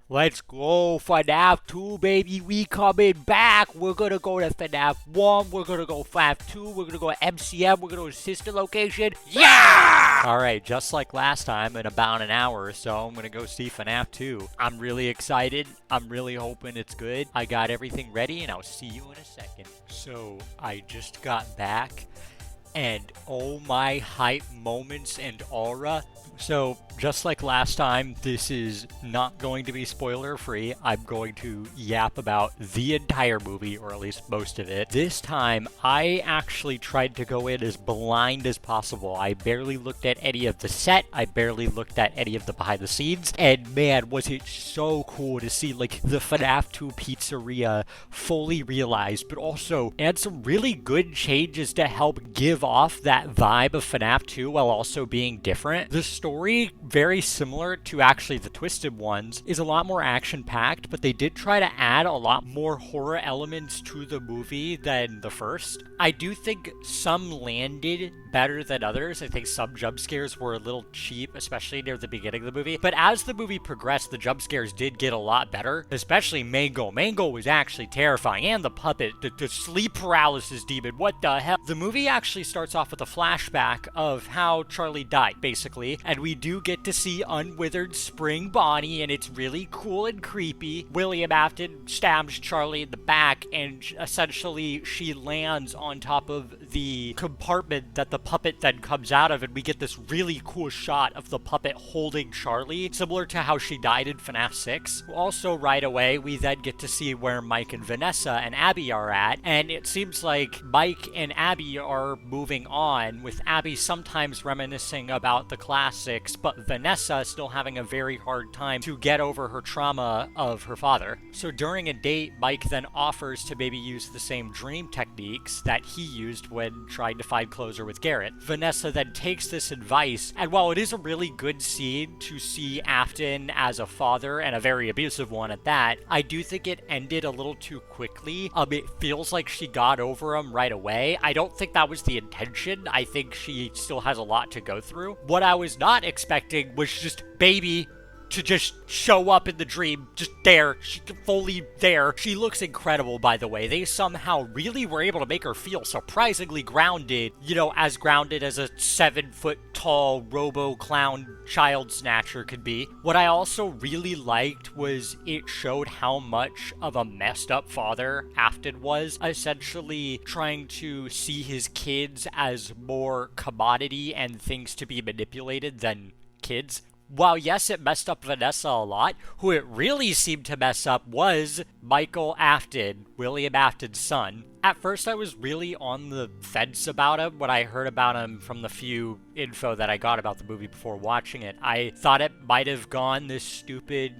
Let's go, FNAF 2, baby. We coming back. We're gonna go to FNAF 1. We're gonna go FNAF 2. We're gonna go to MCM. We're gonna go to sister location. Yeah! Alright, just like last time, in about an hour or so, I'm gonna go see FNAF 2. I'm really excited. I'm really hoping it's good. I got everything ready, and I'll see you in a second. So, I just got back, and oh my hype moments and aura. So, just like last time, this is not going to be spoiler free. I'm going to yap about the entire movie, or at least most of it. This time, I actually tried to go in as blind as possible. I barely looked at any of the set, I barely looked at any of the behind the scenes, and man, was it so cool to see like the FNAF 2 pizzeria fully realized, but also add some really good changes to help give off that vibe of FNAF 2 while also being different. The story, very similar to actually the Twisted ones, is a lot more action-packed, but they did try to add a lot more horror elements to the movie than the first. I do think some landed better than others. I think some jump scares were a little cheap, especially near the beginning of the movie. But as the movie progressed, the jump scares did get a lot better, especially Mango. Mango was actually terrifying, and the puppet, the sleep paralysis demon, what the hell? The movie actually starts off with a flashback of how Charlie died, basically, and we do get to see unwithered Spring Bonnie, and it's really cool and creepy. William Afton stabs Charlie in the back, and essentially she lands on top of the compartment that the puppet then comes out of, and we get this really cool shot of the puppet holding Charlie, similar to how she died in FNAF 6. Also, right away, we then get to see where Mike and Vanessa and Abby are at, and it seems like Mike and Abby are moving on, with Abby sometimes reminiscing about the classics, but Vanessa still having a very hard time to get over her trauma of her father. So during a date, Mike then offers to maybe use the same dream techniques that he used when trying to find closure with Garrett. Vanessa then takes this advice, and while it is a really good scene to see Afton as a father, and a very abusive one at that, I do think it ended a little too quickly. It feels like she got over him right away. I don't think that was the intention. I think she still has a lot to go through. What I was not expecting was just baby to just show up in the dream, just there, she fully there. She looks incredible, by the way. They somehow really were able to make her feel surprisingly grounded, you know, as grounded as a 7-foot-tall robo-clown child snatcher could be. What I also really liked was it showed how much of a messed up father Afton was, essentially trying to see his kids as more commodity and things to be manipulated than kids. While yes, it messed up Vanessa a lot, who it really seemed to mess up was Michael Afton, William Afton's son. At first, I was really on the fence about him when I heard about him from the few info that I got about the movie before watching it. I thought it might have gone this stupid,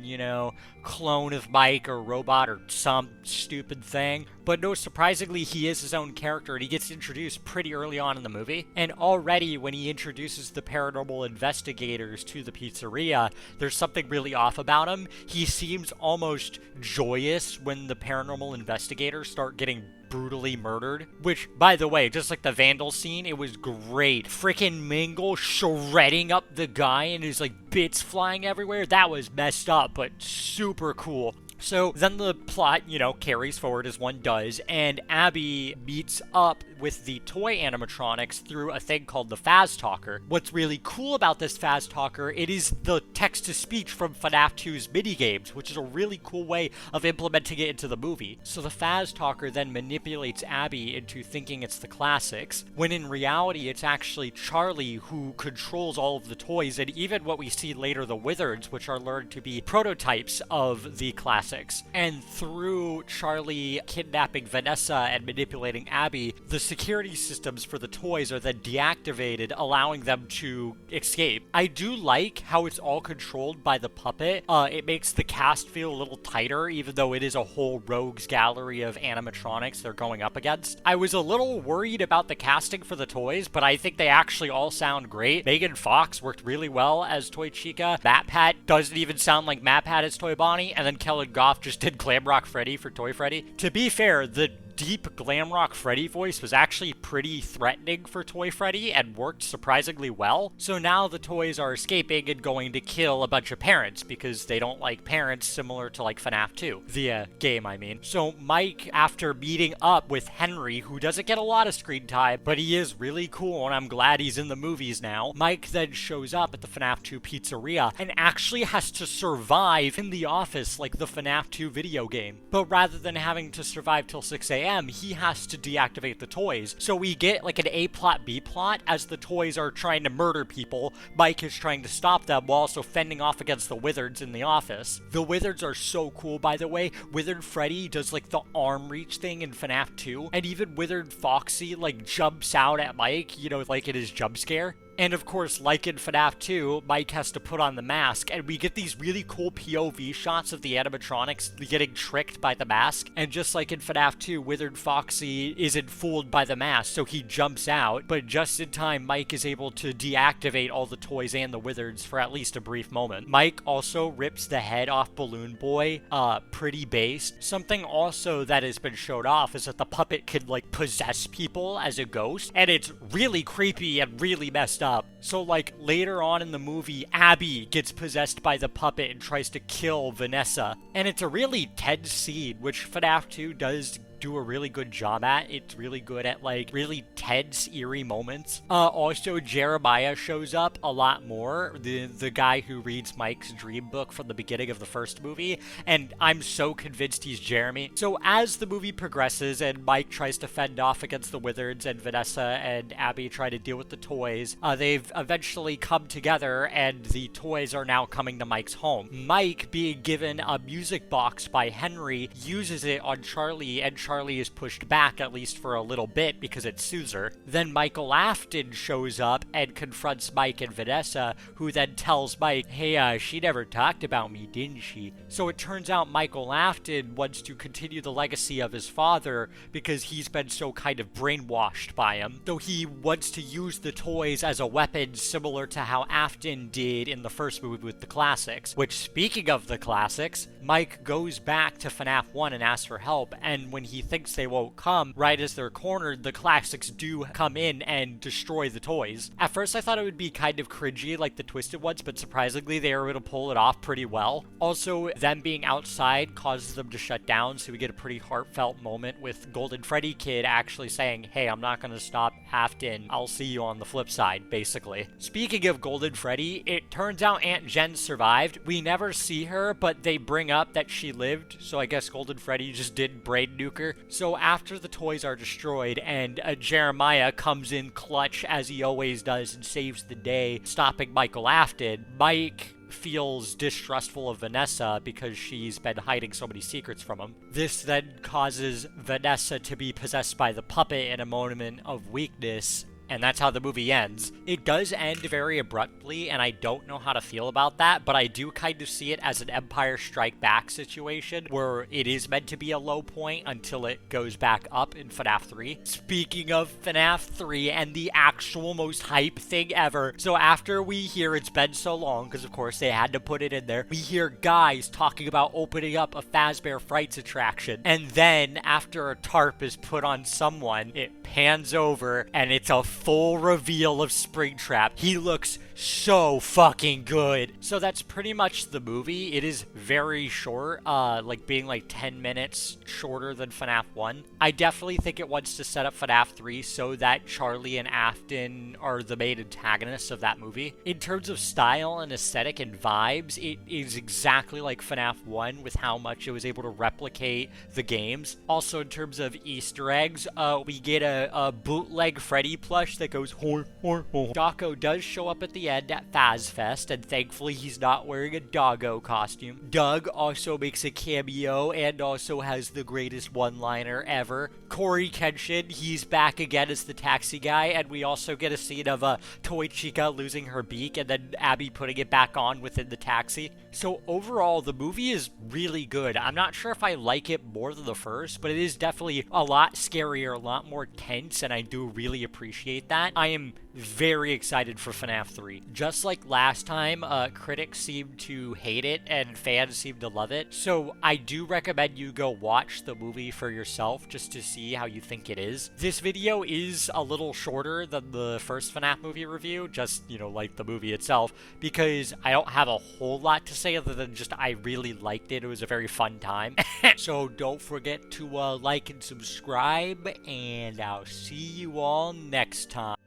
clone of Mike or robot or some stupid thing. But no, surprisingly, he is his own character, and he gets introduced pretty early on in the movie. And already, when he introduces the paranormal investigators to the pizzeria, there's something really off about him. He seems almost joyous when the paranormal investigators start getting brutally murdered, which, by the way, just like the vandal scene, it was great. Frickin' Mingle shredding up the guy and his bits flying everywhere. That was messed up, but super cool. So then the plot, carries forward as one does, and Abby meets up with the toy animatronics through a thing called the Faz Talker. What's really cool about this Faz Talker, it is the text-to-speech from FNAF 2's minigames, which is a really cool way of implementing it into the movie. So the Faz Talker then manipulates Abby into thinking it's the classics, when in reality it's actually Charlie who controls all of the toys, and even what we see later, the Wizards, which are learned to be prototypes of the classics. And through Charlie kidnapping Vanessa and manipulating Abby, the security systems for the toys are then deactivated, allowing them to escape. I do like how it's all controlled by the puppet. It makes the cast feel a little tighter, even though it is a whole rogues gallery of animatronics they're going up against. I was a little worried about the casting for the toys, but I think they actually all sound great. Megan Fox worked really well as Toy Chica. MatPat doesn't even sound like MatPat as Toy Bonnie, and then Kellen Goff just did Glamrock Freddy for Toy Freddy. To be fair, the deep glam rock Freddy voice was actually pretty threatening for Toy Freddy and worked surprisingly well. So now the toys are escaping and going to kill a bunch of parents because they don't like parents, similar to like FNAF 2, the game I mean. So Mike, after meeting up with Henry, who doesn't get a lot of screen time, but he is really cool and I'm glad he's in the movies now, Mike then shows up at the FNAF 2 pizzeria and actually has to survive in the office like the FNAF 2 video game. But rather than having to survive till 6 a.m., he has to deactivate the toys. So we get like an A plot, B plot, as the toys are trying to murder people. Mike is trying to stop them while also fending off against the wizards in the office. The wizards are so cool, by the way. Withered Freddy does like the arm reach thing in FNAF 2, and even Withered Foxy like jumps out at Mike, you know, like in his jump scare. And of course, like in FNAF 2, Mike has to put on the mask, and we get these really cool POV shots of the animatronics getting tricked by the mask. And just like in FNAF 2, Withered Foxy isn't fooled by the mask, so he jumps out, but just in time, Mike is able to deactivate all the toys and the wizards for at least a brief moment. Mike also rips the head off Balloon Boy, pretty based. Something also that has been showed off is that the puppet can like possess people as a ghost, and it's really creepy and really messed up. So like later on in the movie, Abby gets possessed by the puppet and tries to kill Vanessa, and it's a really tense scene, which FNAF 2 does do a really good job at. It's really good at like really tense, eerie moments. Also, Jeremiah shows up a lot more, the guy who reads Mike's dream book from the beginning of the first movie, and I'm so convinced he's Jeremy. So as the movie progresses and Mike tries to fend off against the wizards and Vanessa and Abby try to deal with the toys, they've eventually come together and the toys are now coming to Mike's home. Mike, being given a music box by Henry, uses it on Charlie, and Charlie is pushed back, at least for a little bit, because it soothes her. Then Michael Afton shows up and confronts Mike and Vanessa, who then tells Mike, hey, she never talked about me, didn't she? So it turns out Michael Afton wants to continue the legacy of his father because he's been so kind of brainwashed by him. Though he wants to use the toys as a weapon, similar to how Afton did in the first movie with the classics. Which, speaking of the classics, Mike goes back to FNAF 1 and asks for help, and when he thinks they won't come, right as they're cornered, the classics do come in and destroy the toys. At first I thought it would be kind of cringy like the Twisted ones, but surprisingly they were able to pull it off pretty well. Also, them being outside causes them to shut down, so we get a pretty heartfelt moment with Golden Freddy Kid actually saying, hey, I'm not gonna stop Afton, I'll see you on the flip side, basically. Speaking of Golden Freddy, it turns out Aunt Jen survived. We never see her, but they bring up that she lived, so I guess Golden Freddy just did brain nuke her. So after the toys are destroyed and Jeremiah comes in clutch as he always does and saves the day, stopping Michael Afton, Mike feels distrustful of Vanessa because she's been hiding so many secrets from him. This then causes Vanessa to be possessed by the puppet in a moment of weakness, and that's how the movie ends. It does end very abruptly, and I don't know how to feel about that, but I do kind of see it as an Empire Strike Back situation, where it is meant to be a low point until it goes back up in FNAF 3. Speaking of FNAF 3 and the actual most hype thing ever, so after we hear It's Been So Long, because of course they had to put it in there, we hear guys talking about opening up a Fazbear Frights attraction, and then after a tarp is put on someone, it pans over, and it's a full reveal of Springtrap. He looks so fucking good. So that's pretty much the movie. It is very short, like being like 10 minutes shorter than FNAF 1. I definitely think it wants to set up FNAF 3 so that Charlie and Afton are the main antagonists of that movie. In terms of style and aesthetic and vibes, it is exactly like FNAF 1 with how much it was able to replicate the games. Also, in terms of Easter eggs, we get a bootleg Freddy plush that goes hor hor hor. Dawko does show up at the end at FazFest, and thankfully he's not wearing a doggo costume. Doug also makes a cameo and also has the greatest one-liner ever. Corey Kenshin, he's back again as the taxi guy, and we also get a scene of Toy Chica losing her beak and then Abby putting it back on within the taxi. So overall, the movie is really good. I'm not sure if I like it more than the first, but it is definitely a lot scarier, a lot more tense, and I do really appreciate that. I am very excited for FNAF 3. movie. Just like last time, critics seem to hate it and fans seem to love it. So I do recommend you go watch the movie for yourself just to see how you think it is. This video is a little shorter than the first FNAF movie review, just, like the movie itself, because I don't have a whole lot to say other than just I really liked it. It was a very fun time. So don't forget to like and subscribe, and I'll see you all next time.